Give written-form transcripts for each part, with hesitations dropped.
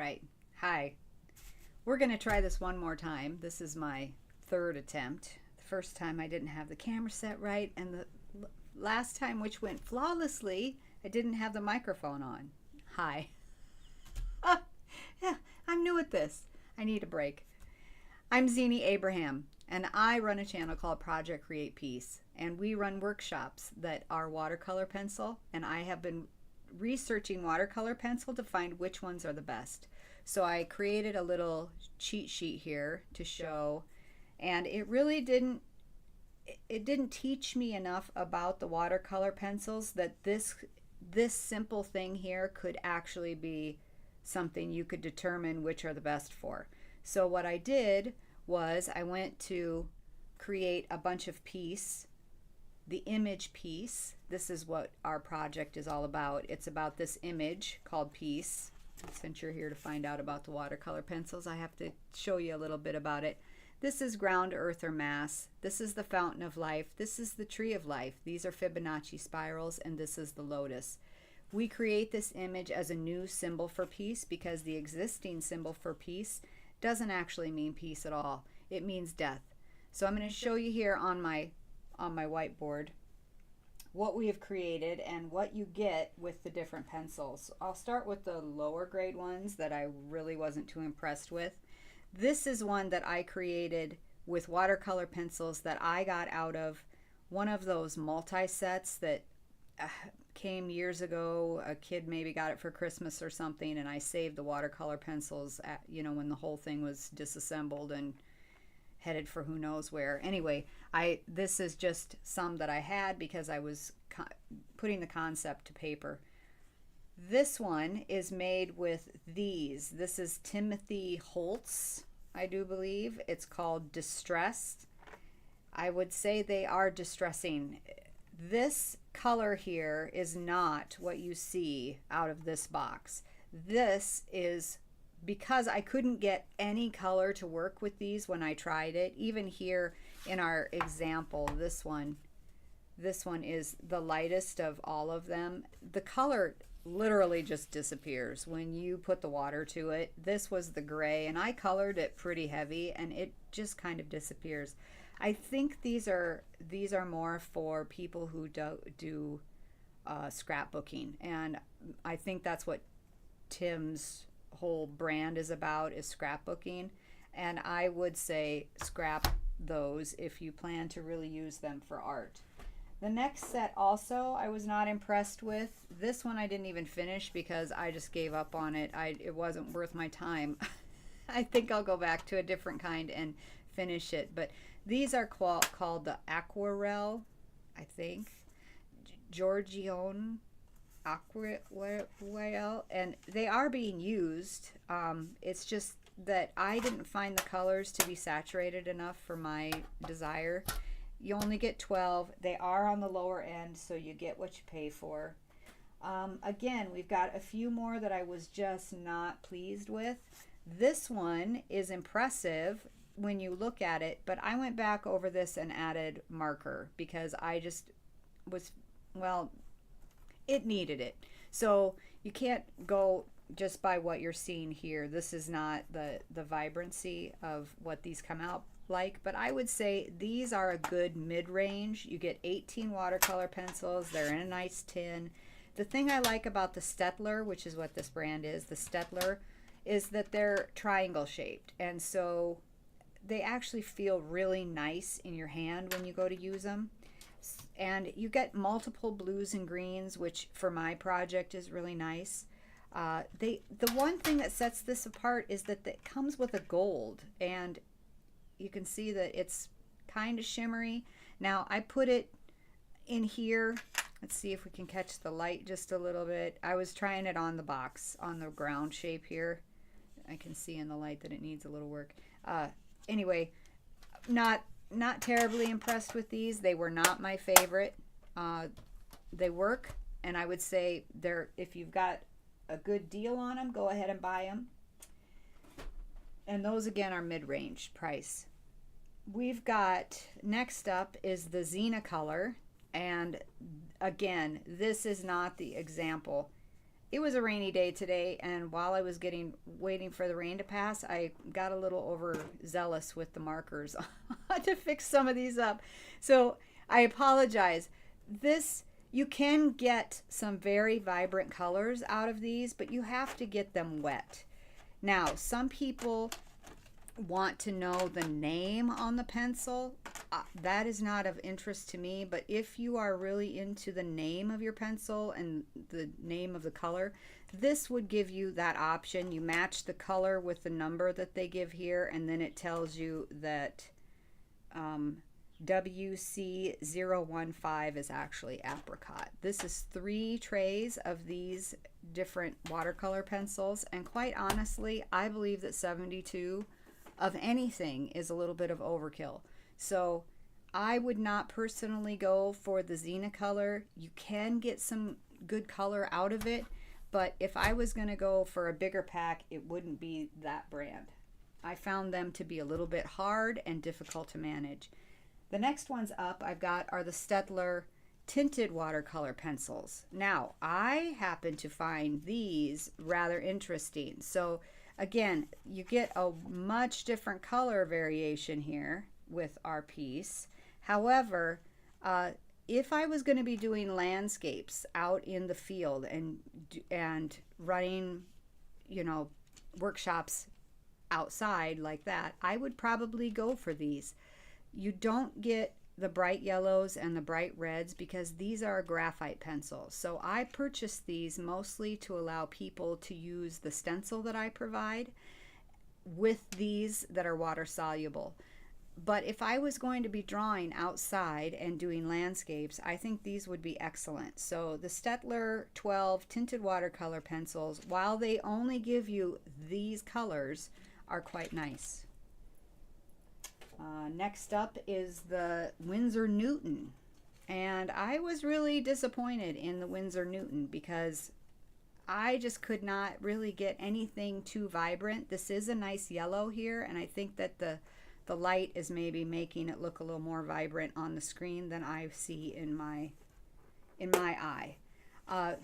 right. Hi. We're going to try this one more time. This is my third attempt. The first time I didn't have the camera set right, and the last time, which went flawlessly, I didn't have the microphone on. Hi. Yeah, I'm new at this. I need a break. I'm Zini Abraham, and I run a channel called Project Create Peace, and we run workshops that are watercolor pencil, and I have been researching watercolor pencil to find which ones are the best. So I created a little cheat sheet here to show, and it really didn't teach me enough about the watercolor pencils that this simple thing here could actually be something you could determine which are the best for. So what I did was I went to create a bunch of piece, the image piece. This is what our project is all about. It's about this image called Peace. Since you're here to find out about the watercolor pencils, I have to show you a little bit about it. This is ground, earth, or mass. This is the fountain of life. This is the tree of life. These are Fibonacci spirals, and this is the lotus. We create this image as a new symbol for peace because the existing symbol for peace doesn't actually mean peace at all. It means death. So I'm going to show you here on my whiteboard what we have created and what you get with the different pencils. I'll start with the lower grade ones that I really wasn't too impressed with. This is one that I created with watercolor pencils that I got out of one of those multi-sets that came years ago. A kid maybe got it for Christmas or something, and I saved the watercolor pencils at, when the whole thing was disassembled and headed for who knows where. Anyway, this is just some that I had because I was putting the concept to paper. This one is made with these. This is Timothy Holtz, I do believe. It's called Distressed. I would say they are distressing. This color here is not what you see out of this box. This is because I couldn't get any color to work with these when I tried it. Even here in our example, this one is the lightest of all of them. The color literally just disappears when you put the water to it. This was the gray, and I colored it pretty heavy, and it just kind of disappears. I think these are more for people who do scrapbooking, and I think that's what Tim's whole brand is about, is scrapbooking. And I would say scrap those if you plan to really use them for art. The next set also I was not impressed with. This one I didn't even finish because I just gave up on it. It wasn't worth my time. I think I'll go back to a different kind and finish it. But these are called the Aquarelle, I think. Giorgione Aquarelle, and they are being used. It's just that I didn't find the colors to be saturated enough for my desire. You only get 12. They are on the lower end, so you get what you pay for. Again, we've got a few more that I was just not pleased with. This one is impressive when you look at it, but I went back over this and added marker because I just was, well, it needed it. So you can't go just by what you're seeing here. This is not the vibrancy of what these come out like, but I would say these are a good mid-range. You get 18 watercolor pencils. They're in a nice tin. The thing I like about the Stettler, which is what this brand is, the Stettler, is that they're triangle shaped, and so they actually feel really nice in your hand when you go to use them. And you get multiple blues and greens, which for my project is really nice. The one thing that sets this apart is that it comes with a gold, and you can see that it's kind of shimmery. Now I put it in here. Let's see if we can catch the light just a little bit. I was trying it on the box, on the ground shape here. I can see in the light that it needs a little work. Anyway, not terribly impressed with these. They were not my favorite. They work, and I would say if you've got a good deal on them, go ahead and buy them. And those again are mid-range price. We've got, next up is the Xena color, and again, this is not the example. it was a rainy day today, and while I was waiting for the rain to pass, I got a little overzealous with the markers to fix some of these up. So I apologize. This, you can get some very vibrant colors out of these, but you have to get them wet. Now, some people want to know the name on the pencil. That is not of interest to me, but if you are really into the name of your pencil and the name of the color, this would give you that option. You match the color with the number that they give here, and then it tells you that WC015 is actually apricot. This is 3 trays of these different watercolor pencils, and quite honestly, I believe that 72 of anything is a little bit of overkill. So I would not personally go for the Xena color. You can get some good color out of it, but if I was going to go for a bigger pack, it wouldn't be that brand. I found them to be a little bit hard and difficult to manage. The next ones up I've got are the Staedtler tinted watercolor pencils. Now, I happen to find these rather interesting. So again, you get a much different color variation here with our piece. However, if I was going to be doing landscapes out in the field and running, you know, workshops outside like that, I would probably go for these. You don't get the bright yellows and the bright reds because these are graphite pencils. So I purchased these mostly to allow people to use the stencil that I provide with these that are water soluble. But if I was going to be drawing outside and doing landscapes, I think these would be excellent. So the Staedtler 12 tinted watercolor pencils, while they only give you these colors, are quite nice. Next up is the Winsor Newton, and I was really disappointed in the Winsor Newton because I just could not really get anything too vibrant. This is a nice yellow here, and I think that the light is maybe making it look a little more vibrant on the screen than I see in my eye.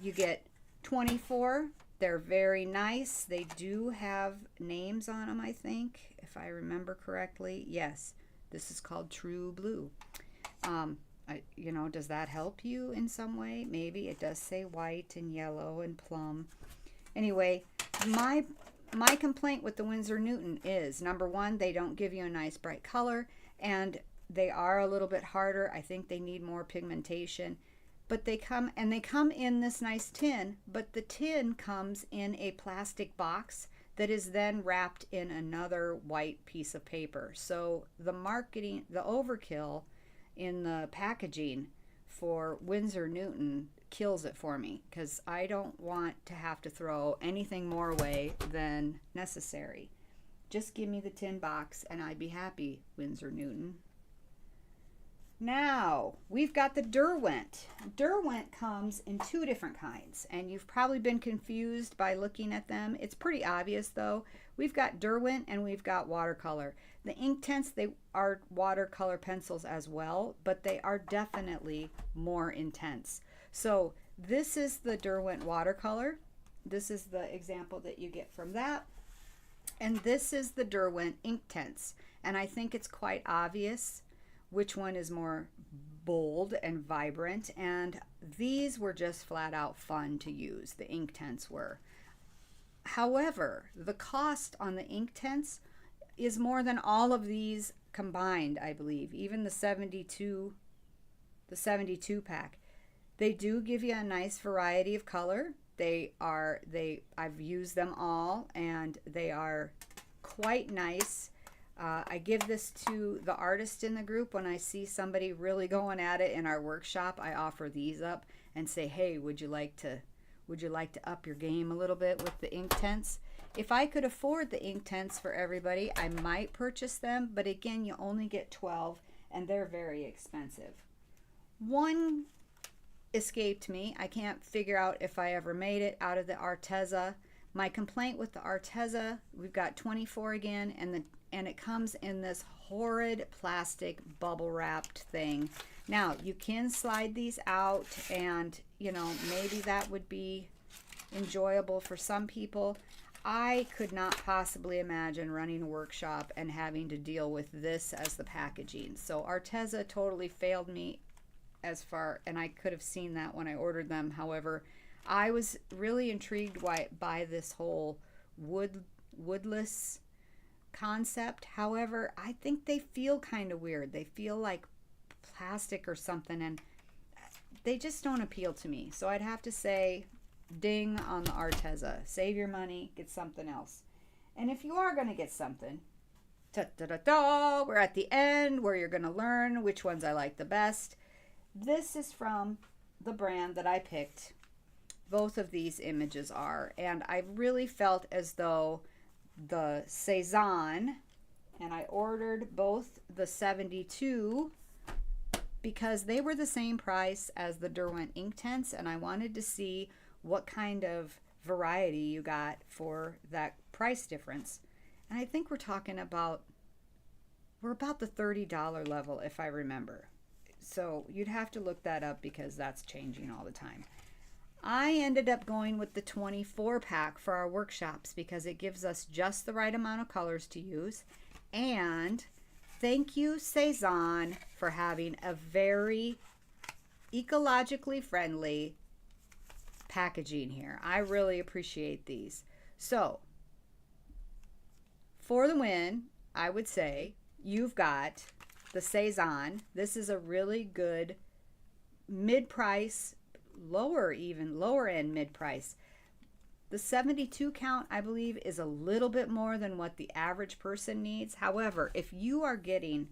You get 24. They're very nice. They do have names on them, I think, if I remember correctly. Yes, this is called True Blue. You know, does that help you in some way? Maybe. It does say white and yellow and plum. Anyway, my complaint with the Winsor Newton is, number one, they don't give you a nice bright color, and they are a little bit harder. I think they need more pigmentation. But they come in this nice tin, but the tin comes in a plastic box that is then wrapped in another white piece of paper. So the marketing, the overkill in the packaging for Winsor Newton kills it for me, because I don't want to have to throw anything more away than necessary. Just give me the tin box and I'd be happy, Winsor Newton. Now, we've got the Derwent. Derwent comes in 2 different kinds, and you've probably been confused by looking at them. It's pretty obvious, though. We've got Derwent and we've got watercolor. The Inktense, they are watercolor pencils as well, but they are definitely more intense. So this is the Derwent watercolor. This is the example that you get from that. And this is the Derwent Inktense. And I think it's quite obvious which one is more bold and vibrant, and these were just flat out fun to use. The Inktense were. However, the cost on the Inktense is more than all of these combined, I believe. Even the 72 pack. They do give you a nice variety of color. I've used them all, and they are quite nice. I give this to the artist in the group. When I see somebody really going at it in our workshop, I offer these up and say, hey, would you like to up your game a little bit with the Inktense? If I could afford the Inktense for everybody, I might purchase them, but again, you only get 12 and they're very expensive. One escaped me. I can't figure out if I ever made it out of the Arteza. My complaint with the Arteza, we've got 24 again, and it comes in this horrid plastic bubble wrapped thing. Now, you can slide these out, and you know, maybe that would be enjoyable for some people. I could not possibly imagine running a workshop and having to deal with this as the packaging. So Arteza totally failed me as far, and I could have seen that when I ordered them. However, I was really intrigued by this whole woodless concept. However, I think they feel kind of weird. They feel like plastic or something, and they just don't appeal to me. So I'd have to say ding on the Arteza. Save your money, get something else. And if you are going to get something, we're at the end where you're going to learn which ones I like the best. This is from the brand that I picked. Both of these images are, and I really felt as though the Cezanne, and I ordered both the 72 because they were the same price as the Derwent Inktense, and I wanted to see what kind of variety you got for that price difference. And I think we're about the $30 level, if I remember. So you'd have to look that up because that's changing all the time. I ended up going with the 24 pack for our workshops because it gives us just the right amount of colors to use. And thank you, Cezanne, for having a very ecologically friendly packaging here. I really appreciate these. So for the win, I would say you've got the Cezanne. This is a really good mid-price, lower end mid-price. The 72 count, I believe, is a little bit more than what the average person needs. However, if you are getting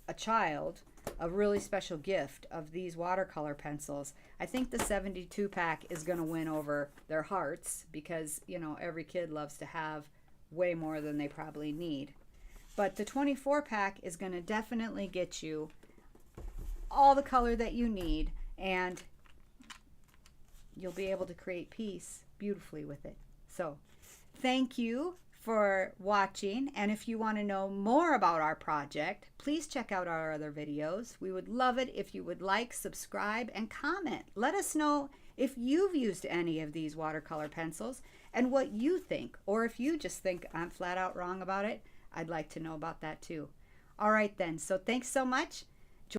a child a really special gift of these watercolor pencils, I think the 72 pack is going to win over their hearts because, you know, every kid loves to have way more than they probably need. But the 24 pack is going to definitely get you all the color that you need, and you'll be able to create peace beautifully with it. So thank you for watching, and if you want to know more about our project, please check out our other videos. We would love it if you would like, subscribe, and comment. Let us know if you've used any of these watercolor pencils and what you think, or if you just think I'm flat out wrong about it. I'd like to know about that too. All right then, so thanks so much.